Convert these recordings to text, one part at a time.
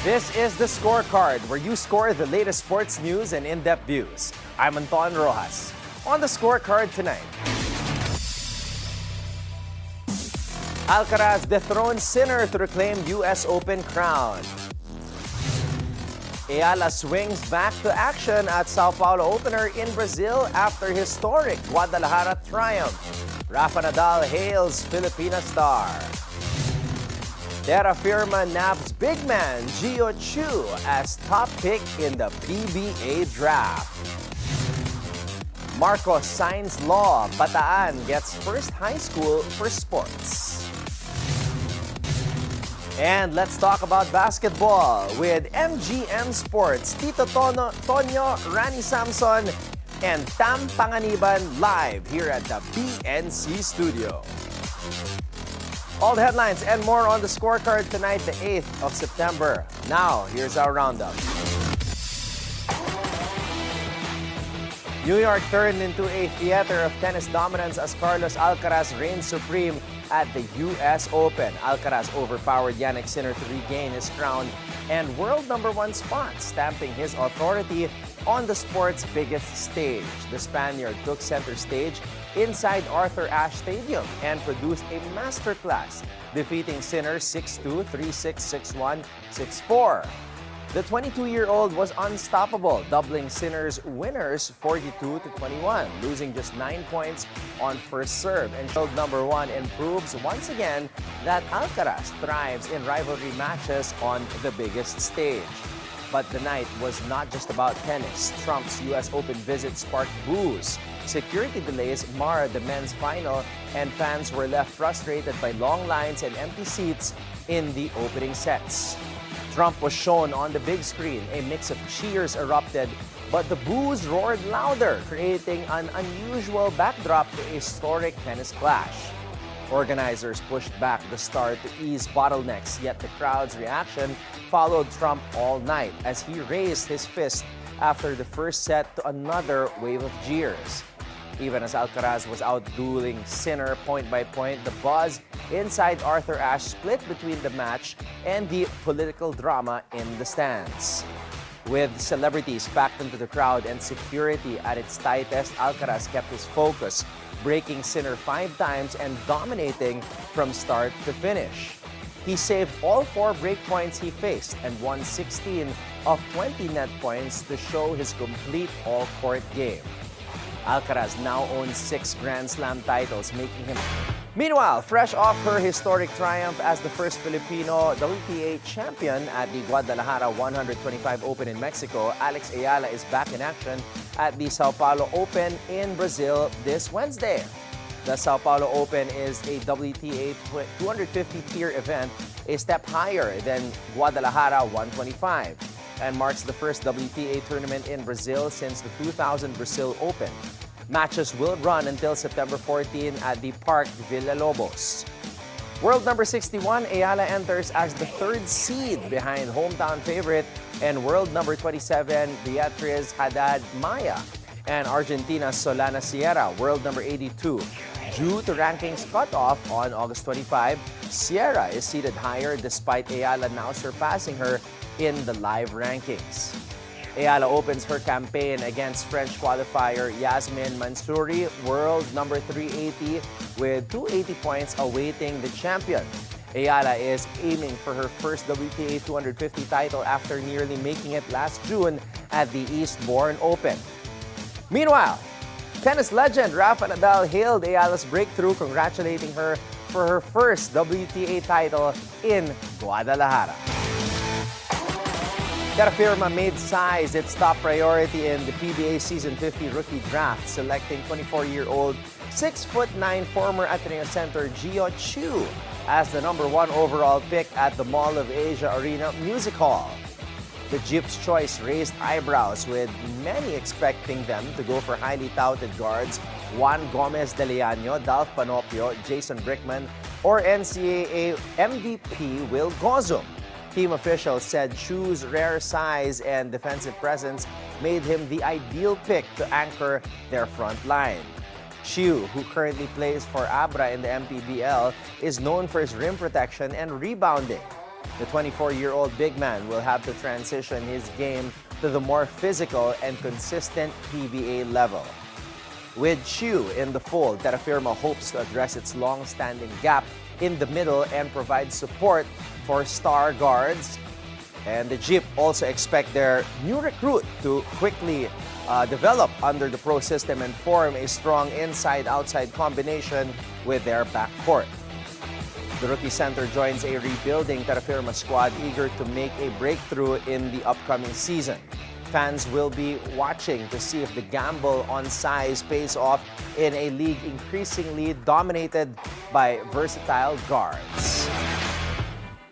This is the Scorecard, where you score the latest sports news and in-depth views. I'm Anton Roxas. On the Scorecard tonight, Alcaraz dethrones Sinner to reclaim U.S. Open crown. Eala swings back to action at Sao Paulo opener in Brazil after historic Guadalajara triumph. Rafa Nadal hails Filipina star. Terrafirma nabs big man Geo Chiu as top pick in the PBA draft. Marcos signs law. Bataan gets first high school for sports. And let's talk about basketball with MGM Sports, Tito Tonyo, Rani Samson, and Tam Panganiban live here at the BNC studio. All the headlines and more on the Scorecard tonight, the 8th of September. Now, here's our roundup. New York turned into a theater of tennis dominance as Carlos Alcaraz reigned supreme at the U.S. Open. Alcaraz overpowered Jannik Sinner to regain his crown and world #1 spot, stamping his authority on the sport's biggest stage. The Spaniard took center stage inside Arthur Ashe Stadium and produced a masterclass, defeating Sinner 6-2, 3-6, 6-1, 6-4. The 22-year-old was unstoppable, doubling Sinner's winners 42-21, losing just 9 points on first serve. And world #1 and proves once again that Alcaraz thrives in rivalry matches on the biggest stage. But the night was not just about tennis. Trump's U.S. Open visit sparked boos. Security delays marred the men's final, and fans were left frustrated by long lines and empty seats in the opening sets. Trump was shown on the big screen. A mix of cheers erupted, but the boos roared louder, creating an unusual backdrop to a historic tennis clash. Organizers pushed back the start to ease bottlenecks, yet the crowd's reaction followed Trump all night as he raised his fist after the first set to another wave of jeers. Even as Alcaraz was out-dueling Sinner point by point, the buzz inside Arthur Ashe split between the match and the political drama in the stands. With celebrities packed into the crowd and security at its tightest, Alcaraz kept his focus, breaking Sinner 5 times and dominating from start to finish. He saved all 4 break points he faced and won 16 of 20 net points to show his complete all-court game. Alcaraz now owns 6 Grand Slam titles, making him... Meanwhile, fresh off her historic triumph as the first Filipino WTA champion at the Guadalajara 125 Open in Mexico, Alex Eala is back in action at the Sao Paulo Open in Brazil this Wednesday. The Sao Paulo Open is a WTA 250 tier event, a step higher than Guadalajara 125, and marks the first WTA tournament in Brazil since the 2000 Brazil Open. Matches will run until September 14 at the Park Villalobos. World number 61, Eala enters as the 3rd seed behind hometown favorite and world number 27, Beatriz Haddad Maya, and Argentina's Solana Sierra, world number 82. Due to rankings cutoff on August 25, Sierra is seated higher despite Eala now surpassing her in the live rankings. Eala opens her campaign against French qualifier Yasmin Mansouri, world number 380, with 280 points awaiting the champion. Eala is aiming for her first WTA 250 title after nearly making it last June at the Eastbourne Open. Meanwhile, tennis legend Rafa Nadal hailed Eala's breakthrough, congratulating her for her first WTA title in Guadalajara. Terrafirma made size its top priority in the PBA Season 50 rookie draft, selecting 24-year-old 6'9" former Ateneo center Geo Chiu as the #1 overall pick at the Mall of Asia Arena Music Hall. The Jeep's choice raised eyebrows, with many expecting them to go for highly touted guards Juan Gomez de Leaño, Dalf Panopio, Jason Brickman, or NCAA MVP Will Gozum. Team officials said Chiu's rare size and defensive presence made him the ideal pick to anchor their front line. Chiu, who currently plays for Abra in the MPBL, is known for his rim protection and rebounding. The 24-year-old big man will have to transition his game to the more physical and consistent PBA level. With Chiu in the fold, Terrafirma hopes to address its long-standing gap in the middle and provide support for star guards. And the Jeep also expect their new recruit to quickly develop under the pro system and form a strong inside-outside combination with their backcourt. The rookie center joins a rebuilding Terrafirma squad eager to make a breakthrough in the upcoming season. Fans will be watching to see if the gamble on size pays off in a league increasingly dominated by versatile guards.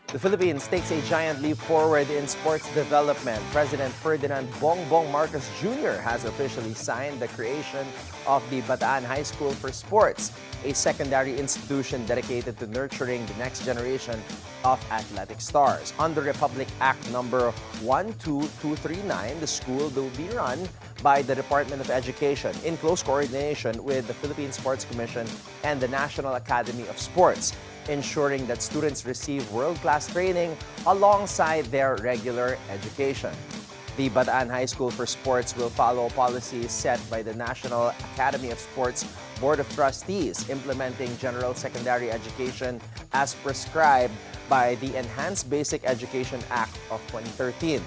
The Philippines takes a giant leap forward in sports development. President Ferdinand Bongbong Marcos Jr. has officially signed the creation of the Bataan High School for Sports, a secondary institution dedicated to nurturing the next generation of athletic stars. Under Republic Act number 12239, the school will be run by the Department of Education in close coordination with the Philippine Sports Commission and the National Academy of Sports, ensuring that students receive world-class training alongside their regular education. The Bataan High School for Sports will follow policies set by the National Academy of Sports Board of Trustees, implementing general secondary education as prescribed by the Enhanced Basic Education Act of 2013,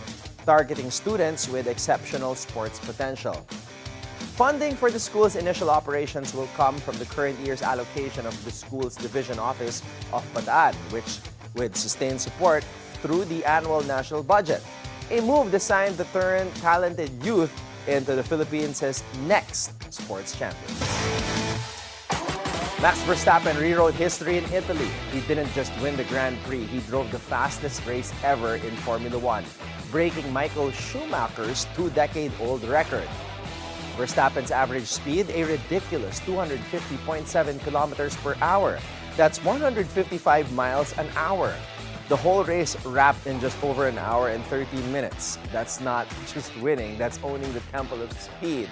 targeting students with exceptional sports potential. Funding for the school's initial operations will come from the current year's allocation of the school's division office of Bataan, which would sustain support through the annual national budget. A move designed to turn talented youth into the Philippines' next sports champions. Max Verstappen rewrote history in Italy. He didn't just win the Grand Prix, he drove the fastest race ever in Formula One, breaking Michael Schumacher's two-decade-old record. Verstappen's average speed, a ridiculous 250.7 kilometers per hour. That's 155 miles an hour. The whole race wrapped in just over an hour and 13 minutes. That's not just winning, that's owning the temple of speed.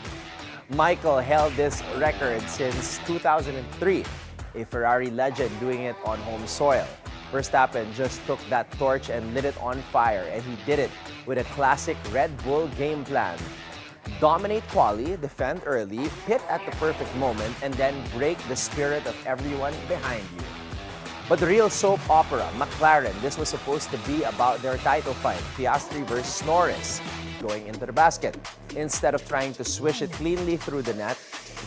Michael held this record since 2003, a Ferrari legend doing it on home soil. Verstappen just took that torch and lit it on fire, and he did it with a classic Red Bull game plan. Dominate quali, defend early, pit at the perfect moment, and then break the spirit of everyone behind you. But the real soap opera, McLaren, this was supposed to be about their title fight, Piastri versus Norris, going into the basket. Instead of trying to swish it cleanly through the net,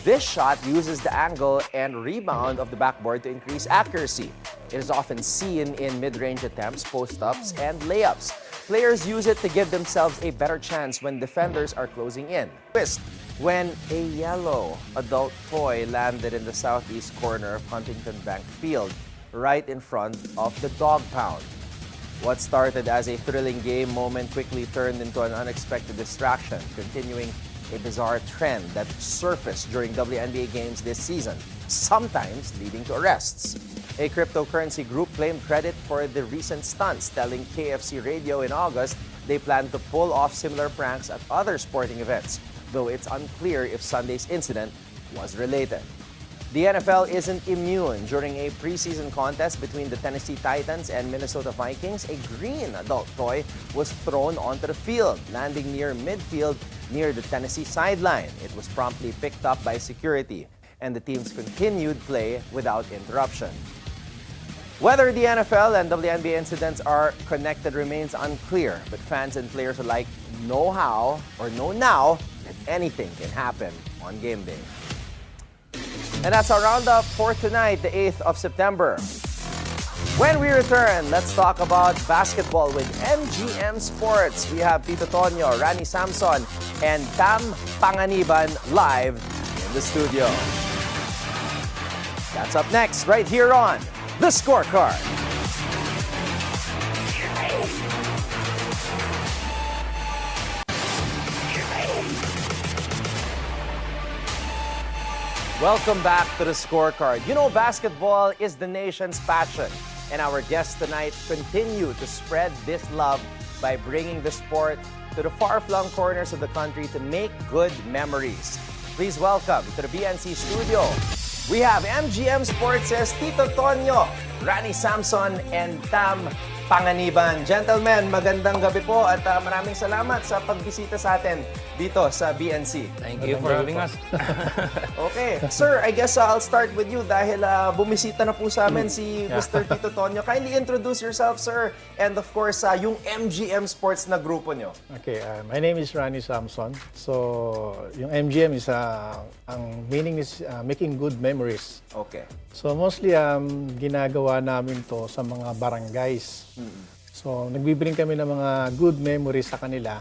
this shot uses the angle and rebound of the backboard to increase accuracy. It is often seen in mid-range attempts, post-ups, and layups. Players use it to give themselves a better chance when defenders are closing in. Twist, when a yellow adult toy landed in the southeast corner of Huntington Bank Field, right in front of the dog pound. What started as a thrilling game moment quickly turned into an unexpected distraction, continuing a bizarre trend that surfaced during WNBA games this season, sometimes leading to arrests. A cryptocurrency group claimed credit for the recent stunts, telling KFC Radio in August they plan to pull off similar pranks at other sporting events, though it's unclear if Sunday's incident was related. The NFL isn't immune. During a preseason contest between the Tennessee Titans and Minnesota Vikings, a green adult toy was thrown onto the field, landing near midfield near the Tennessee sideline. It was promptly picked up by security, and the teams continued play without interruption. Whether the NFL and WNBA incidents are connected remains unclear, but fans and players alike know how or know now that anything can happen on game day. And that's our roundup for tonight, the 8th of September. When we return, let's talk about basketball with MGM Sports. We have Tito Tonyo, Rani Samson, and Tam Panganiban live in the studio. That's up next, right here on The Scorecard. Welcome back to The Scorecard. You know, basketball is the nation's passion, and our guests tonight continue to spread this love by bringing the sport to the far-flung corners of the country to make good memories. Please welcome to the BNC studio, we have MGM Sports' Tito Tonyo, Rani Samson, and Tam Panganiban. Gentlemen, magandang gabi po at maraming salamat sa pagbisita sa atin dito sa BNC. Thank you for having us. Okay. Sir, I guess I'll start with you dahil bumisita na po sa amin si Mr. Tito Tonyo. Kindly introduce yourself, sir. And of course, yung MGM Sports na grupo nyo. Okay, my name is Rani Samson. So, yung MGM is, ang meaning is making good memories. Okay. So, mostly ginagawa namin to sa mga barangays. So, nagbibring kami ng mga good memories sa kanila.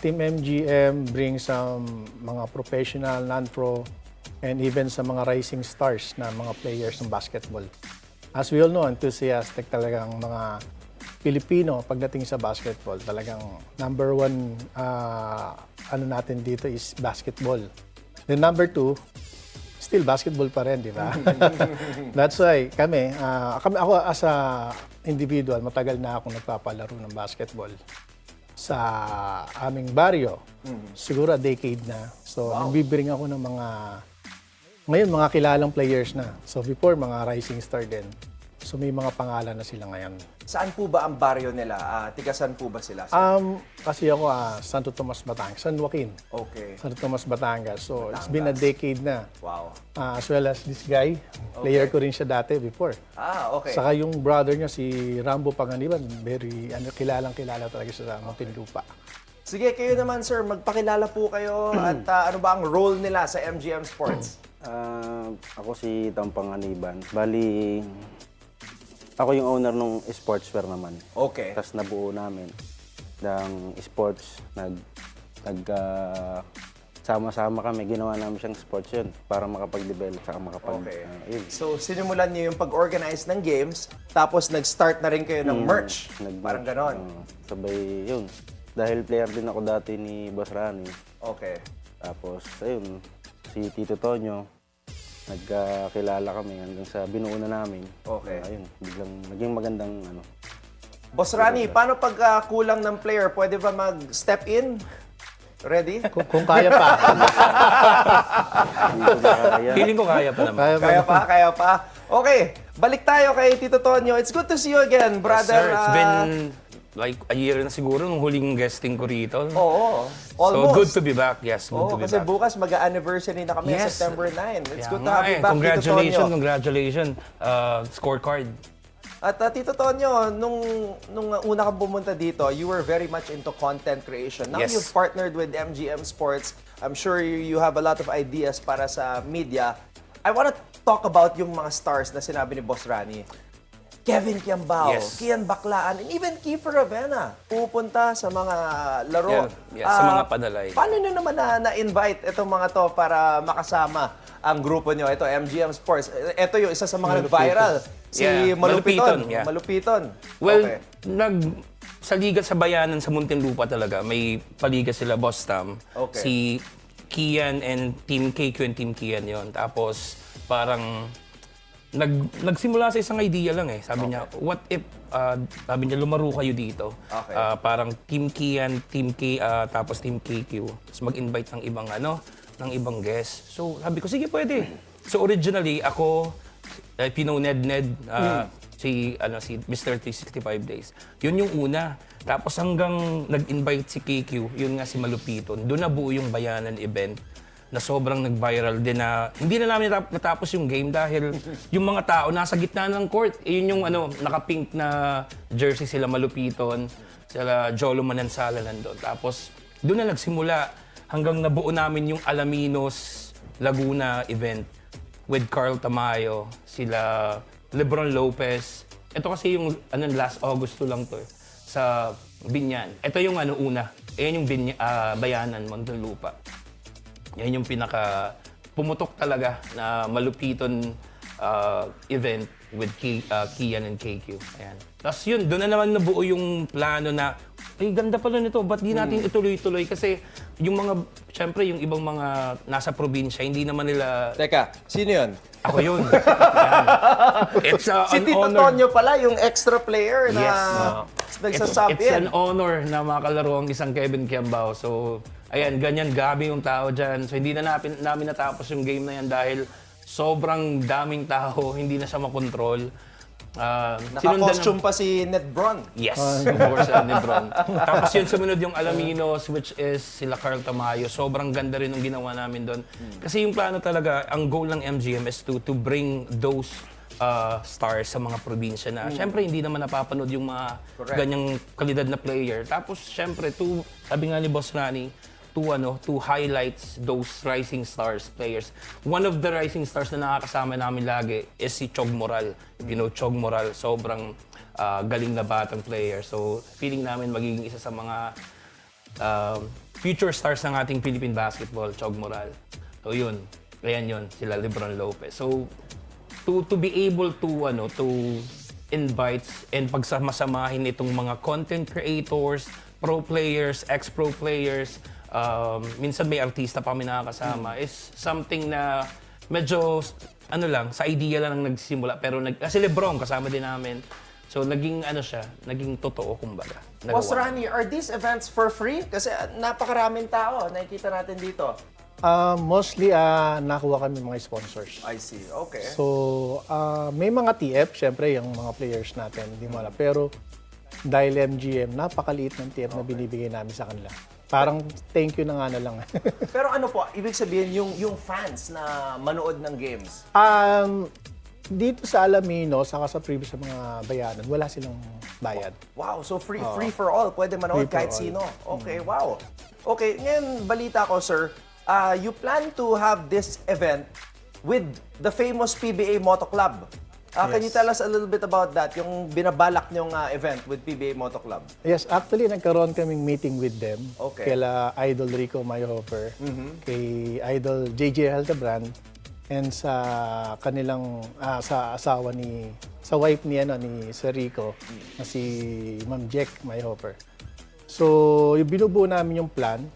Team MGM brings some mga professional, non-pro, and even sa mga rising stars na mga players ng basketball. As we all know, enthusiastic talagang mga Pilipino pagdating sa basketball. Talagang number one ano natin dito is basketball. Then number two, still basketball pa rin, di ba? That's why ako as a individual, matagal na akong nagpapalaro ng basketball sa aming baryo. Siguro a decade na. So, nagbibring ako ng ngayon, mga kilalang players na. So, before, mga rising star din. So, may mga pangalan na sila ngayon. Saan po ba ang baryo nila? Tigasan po ba sila? Kasi ako, Santo Tomas, Batangas. San Joaquin. Okay. Santo Tomas, Batangas. So, it's been a decade na. Wow. As well as this guy. Player ko rin siya dati before. Okay. Saka yung brother niya, si Rambo Panganiban, very kilalang-kilala talaga siya sa Muntinlupa. Sige, kayo naman, sir. Magpakilala po kayo at ano ba ang role nila sa MGM Sports? Ako si Tom Panganiban. Bali, ako yung owner ng sportswear naman. Okay. Tapos nabuo namin ng sports. Sama-sama kami. Ginawa namin siyang sports yun para makapag-develop sa Okay. yun. So, sinimulan niyo yung pag-organize ng games, tapos nag-start na rin kayo ng merch. Parang ganon. Sabay yun. Dahil player din ako dati ni Boss Rani. Okay. Tapos, ayun, si Tito Tonyo. Nagkakilala kami hanggang sa binuo na namin. Okay. Ayun, biglang naging magandang Boss Rani, paano pag kulang ng player? Pwede ba mag-step in? Ready? Kung kaya pa. Feeling ko kaya pa naman. Kaya pa. Okay, balik tayo kay Tito Tonyo. It's good to see you again, brother. Sir, it's been like a year na siguro nung huling guesting ko rito. Oo, So almost. good to be back. Yes, good to be Kasi back. bukas mag-anniversary na kami Yes. September 9. It's Kaya good to nga have you back, Tito Tonyo. Congratulations. Scorecard. At Tito Tonyo, nung una kang pumunta dito, you were very much into content creation. Now Yes. you've partnered with MGM Sports. I'm sure you have a lot of ideas para sa media. I want to talk about yung mga stars na sinabi ni Boss Rani. Kevin Kiambao, Yes. Kian Baclaan, and even Kiefer Ravena pupunta sa mga laro. Sa mga padalay. Paano nyo naman na-invite itong mga to para makasama ang grupo nyo? Ito, MGM Sports. Ito yung isa sa mga nag-viral. Si Yeah, Malupiton. Malupiton, yeah. Malupiton. Well, Okay. sa liga sa bayanan sa Muntinlupa talaga, may paliga sila Boss Tam. Okay. Si Kian and Team KQ and Team Kian yon. Tapos parang nagsimula sa isang idea lang eh. Sabi niya, what if, sabi niya, lumaro kayo dito. Okay. Parang Team Kian, Team K, tapos Team KQ. Tapos mag-invite ng ibang ng ibang guest. So sabi ko, sige pwede. So originally, ako, Pino Ned, si Mr. 365 Days. Yun yung una. Tapos hanggang nag-invite si KQ, yun nga si Malupiton. Doon nabuo yung bayanan event na sobrang nag-viral din na hindi na namin natapos yung game dahil yung mga tao nasa gitna ng court. Yun yung naka-pink na jersey sila Malupiton, sila Jolo Manansala nandun. Tapos doon na nagsimula hanggang nabuo namin yung Alaminos Laguna event with Carl Tamayo, sila Lebron Lopez. Ito kasi yung last August lang to sa Binyan. Ito yung una. Ayan yung bayanan, Muntinlupa. Yan yung pinaka pumutok talaga na Malupiton event with Kian and KQ. Ayan. Tapos yun, doon na naman nabuo yung plano na, ay ganda pala nito, ba't di natin ituloy-tuloy? Kasi yung mga, syempre yung ibang mga nasa probinsya, hindi naman nila... Teka, sino yun? Ako yun. Ayan. It's Si an Tito honor. Tonyo pala, yung extra player na Yes. nagsasub It's in. an honor na makakalaro ang isang Kevin Kiambao. So, ayan, ganyan, gabi yung tao dyan. So, hindi na namin natapos yung game na yan dahil sobrang daming tao, hindi na siya makontrol. Naka-costume pa si Netbron. Yes, of course, Lebron. Tapos yun, sumunod yung Alaminos, which is sila Carl Tamayo. Sobrang ganda rin yung ginawa namin doon. Kasi yung plano talaga, ang goal ng MGM is to bring those stars sa mga probinsya na syempre hindi naman napapanood yung mga ganyang kalidad na player. Tapos syempre, sabi nga ni Boss Rani, to highlights those rising stars players. One of the rising stars na nakakasama namin lagi is si Chog Moral. You know, Chog Moral, sobrang galing na batang player. So, feeling namin magiging isa sa mga future stars ng ating Philippine basketball, Chog Moral. So, yun. Ayan yun, sila Lebron Lopez. So, to be able to invite and pagsamasamahin itong mga content creators, pro players, ex-pro players, minsan may artista pa kami nakakasama, is something na medyo, sa idea lang ang nagsimula. Pero kasi Lebron, kasama din namin. So, naging naging totoo, kumbaga. Boss Rani, are these events for free? Kasi napakaraming tao, nakikita natin dito. Mostly, nakuha kami mga sponsors. I see, okay. So, may mga TF, syempre, yung mga players natin, hindi mo alam. Pero, dahil MGM, napakaliit ng TF na binibigay namin sa kanila. Parang thank you na nga na lang. Pero ano po, ibig sabihin yung fans na manood ng games? Dito sa Alaminos, saka sa previous sa mga bayanan, wala silang bayad. Wow, so free for all. Pwede manood Free for kahit all. sino. Okay, wow. Okay, ngayon balita ko, sir. You plan to have this event with the famous PBA Moto Club. Can you tell us a little bit about that, yung binabalak nyong event with PBA Moto Club? Yes, actually, nagkaroon kaming meeting with them. Okay. Kaila Idol Rico Mayhofer, kay Idol JJ Haltebrand, and sa kanilang, sa asawa sa wife ni Sir Rico, na si Ma'am Jack Mayhofer. So, yung binubuo namin yung plan,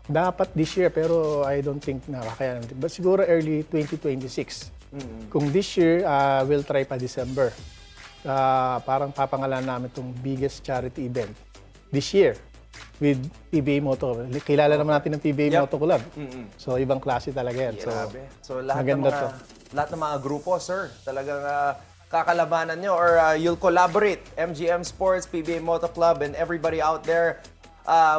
dapat this year, pero I don't think nakakayanan. But siguro early 2026. Kung this year, we'll try pa December. Parang papangalan namin itong biggest charity event this year with PBA Moto. Kilala naman natin ng PBA Moto Club. So, ibang klase talaga yan. So lahat ng mga grupo, sir, talagang kakalabanan nyo or you'll collaborate. MGM Sports, PBA Moto Club, and everybody out there.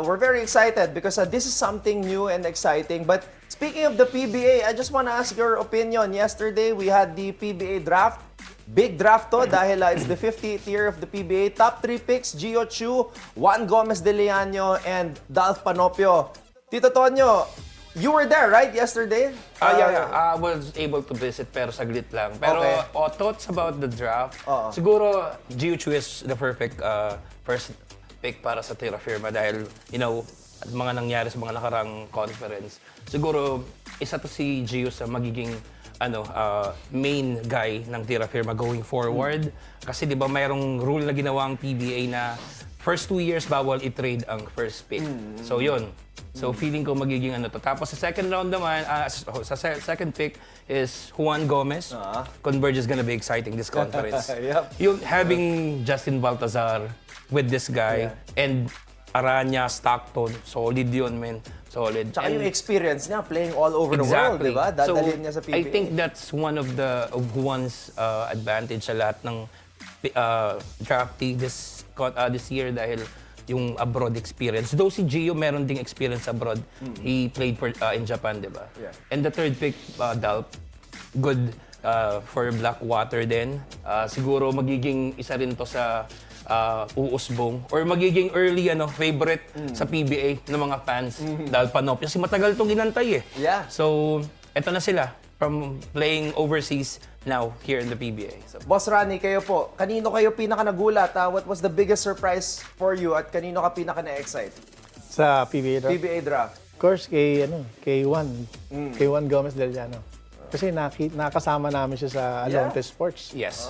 We're very excited because this is something new and exciting. But speaking of the PBA, I just want to ask your opinion. Yesterday, we had the PBA draft. Big draft to dahil it's the 50th year of the PBA. Top 3 picks, Geo Chiu, Juan Gomez de Leano, and Dalf Panopio. Tito Tonyo, you were there, right, yesterday? Yeah. I was able to visit pero saglit lang. Pero thoughts about the draft, siguro Geo Chiu is the perfect first pick para sa Terrafirma dahil, mga nangyari sa mga nakarang conference. Siguro, isa to si Gio sa magiging main guy ng Terrafirma going forward. Kasi di ba mayroong rule na ginawa ang PBA na first 2 years bawal i-trade ang first pick. So yun. So feeling ko magiging to. Tapos sa second round naman, sa second pick is Juan Gomez. Converge is gonna be exciting this conference. Yung having Justin Baltazar with this guy and Aranya, Stockton, solid yun, man. Solid. Tsaka yung experience niya playing all over the world, di ba? Dadalhin niya sa PBA. I think that's one of Juan's advantage sa lahat ng draftee this year dahil yung abroad experience. Though si Gio meron ding experience abroad. He played in Japan, di ba? Yeah. And the third pick, Dalp, good for Blackwater din. Siguro magiging isa rin to sa uusbong or magiging early favorite sa PBA ng mga fans dahil Panopio. Kasi matagal itong ginantay eh. Yeah. So, eto na sila from playing overseas now here in the PBA. So, Boss Rani, kayo po, kanino kayo pinaka nagulat? What was the biggest surprise for you at kanino ka pinaka na-excite? Sa PBA draft? PBA draft. Of course, kay Juan Gomez de Leano. Kasi nakasama namin siya sa Unauthorized Sports. yes.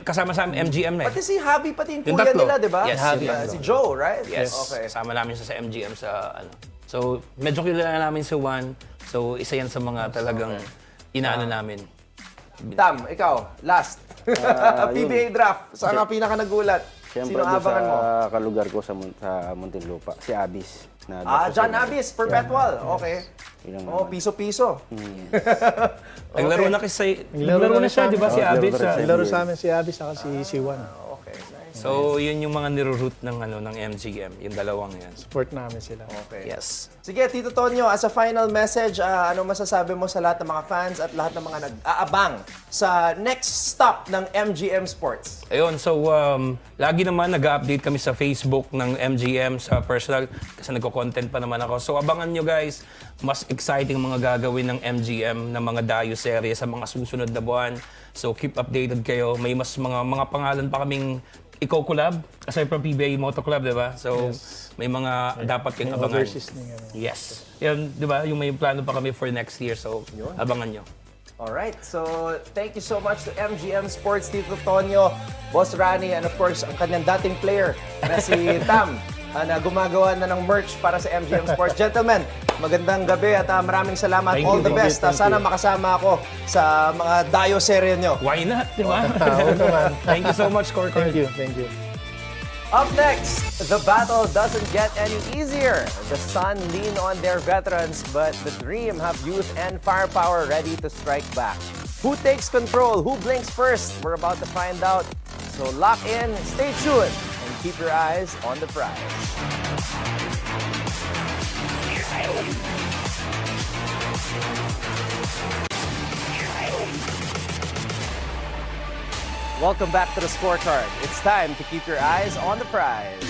Kasama sa MGM na eh. Pati si Javi, pati yung Yung kuya tatlo. nila, di ba? Yes, yung tatlo. Si Joe, right? Yes. Okay. Kasama namin siya sa MGM sa So, medyo kilala namin si Juan. So, isa yan sa mga talagang inaano namin. Tam, ikaw, last. PBA draft. Saan ka pinaka nagulat? Siyempre, Sino doon abangan mo? sa kalugar ko sa Muntinlupa, si Abis. John Abis, perpetual. Okay. Yun lang Oh, naman. piso-piso. Naglaro na kasi, naglaro na siya, di ba, si Abis? Naglaro sa amin si Abby saka si Juan. Okay, nice. So, yun yung mga niro-root ng, ng MGM, yung dalawang yan. Support namin sila. Okay. Yes. Sige, Tito Tonyo, as a final message, ano masasabi mo sa lahat ng mga fans at lahat ng mga nag-aabang sa next stop ng MGM Sports? Ayun, so lagi naman nag-update kami sa Facebook ng MGM sa personal kasi nagko-content pa naman ako. So abangan nyo guys, mas exciting mga gagawin ng MGM na mga Dayo serye sa mga susunod na buwan. So keep updated kayo. May mas mga pangalan pa kaming i-collab aside from PBA Moto Club, di ba? So may mga dapat kayong abangan. Overseas na nga. Yes. Yan, di ba? Yung may plano pa kami for next year. So abangan nyo. Alright, so thank you so much to MGM Sports, Tito Tonyo, Boss Rani, and of course, ang kanyang dating player na si Tam, na gumagawa na ng merch para sa MGM Sports. Gentlemen, magandang gabi at maraming salamat. Thank All you, the thank best. Sana makasama ako sa mga Dayo serye nyo. Why not, di ba? Oo naman. Thank you so much, Scorecard. Thank you. Up next, the battle doesn't get any easier. The Sun lean on their veterans, but the Dream have youth and firepower ready to strike back. Who takes control? Who blinks first? We're about to find out. So lock in, stay tuned, and keep your eyes on the prize. Welcome back to the Scorecard. It's time to keep your eyes on the prize.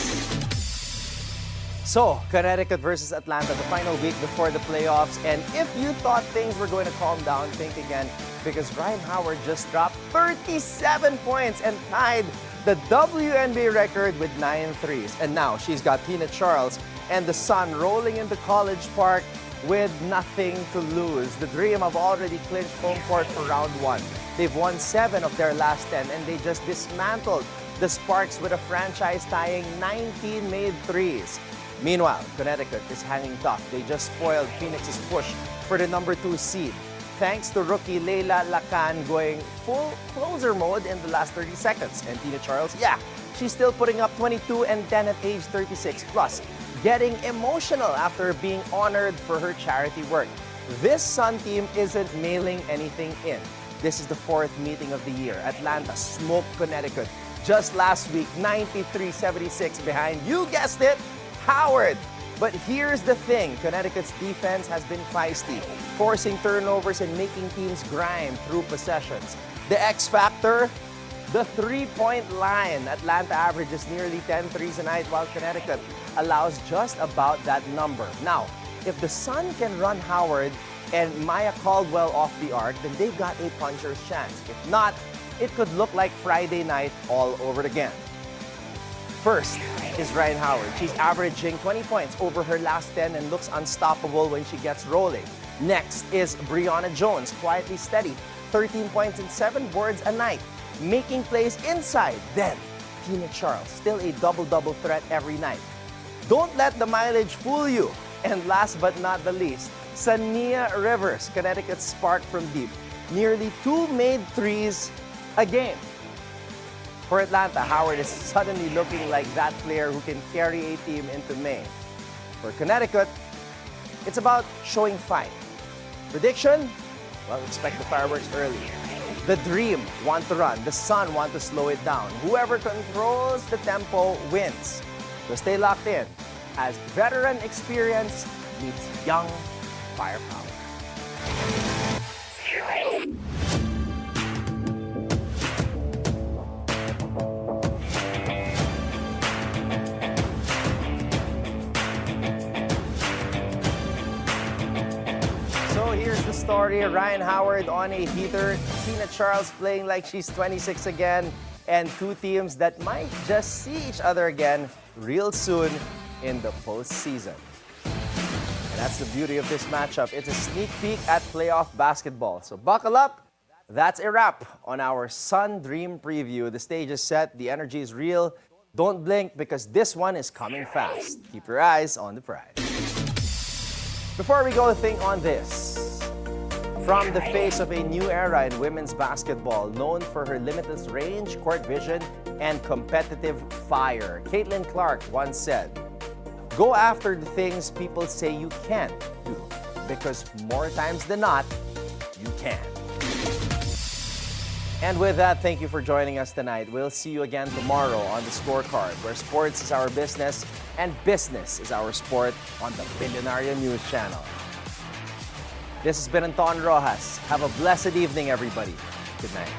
So, Connecticut versus Atlanta, the final week before the playoffs. And if you thought things were going to calm down, think again, because Ryan Howard just dropped 37 points and tied the WNBA record with 9 threes. And now she's got Tina Charles and the Sun rolling into College Park with nothing to lose. The Dream have already clinched home court for round 1. They've won 7 of their last 10, and they just dismantled the Sparks with a franchise-tying 19 made threes. Meanwhile, Connecticut is hanging tough. They just spoiled Phoenix's push for the number 2 seed. Thanks to rookie Eala going full closer mode in the last 30 seconds. And Tina Charles, she's still putting up 22 and 10 at age 36. Plus, getting emotional after being honored for her charity work. This Sun team isn't mailing anything in. This is the 4th meeting of the year. Atlanta smoked Connecticut just last week, 93-76 behind, you guessed it, Howard. But here's the thing, Connecticut's defense has been feisty, forcing turnovers and making teams grind through possessions. The X factor, the three-point line. Atlanta averages nearly 10 threes a night, while Connecticut allows just about that number. Now, if the Sun can run Howard and Maya Caldwell off the arc, then they've got a puncher's chance. If not, it could look like Friday night all over again. First is Ryan Howard. She's averaging 20 points over her last 10 and looks unstoppable when she gets rolling. Next is Brianna Jones, quietly steady, 13 points and 7 boards a night, making plays inside. Then, Tina Charles, still a double-double threat every night. Don't let the mileage fool you. And last but not the least, Sania Rivers, Connecticut's spark from deep. Nearly 2 made threes a game. For Atlanta, Howard is suddenly looking like that player who can carry a team into May. For Connecticut, it's about showing fight. Prediction? Well, expect the fireworks early. The Dream want to run. The Sun want to slow it down. Whoever controls the tempo wins. So stay locked in as veteran experience meets young firepower. So here's the story. Ryan Howard on a heater. Tina Charles playing like she's 26 again. And 2 teams that might just see each other again real soon in the postseason. And that's the beauty of this matchup. It's a sneak peek at playoff basketball. So buckle up. That's a wrap on our Sun Dream preview. The stage is set. The energy is real. Don't blink because this one is coming fast. Keep your eyes on the prize. Before we go, think on this. From the face of a new era in women's basketball, known for her limitless range, court vision, and competitive fire, Caitlin Clark once said, Go after the things people say you can't do, because more times than not, you can. And with that, thank you for joining us tonight. We'll see you again tomorrow on the Scorecard, where sports is our business and business is our sport on the Bilyonaryo News Channel. This has been Anton Roxas. Have a blessed evening, everybody. Good night.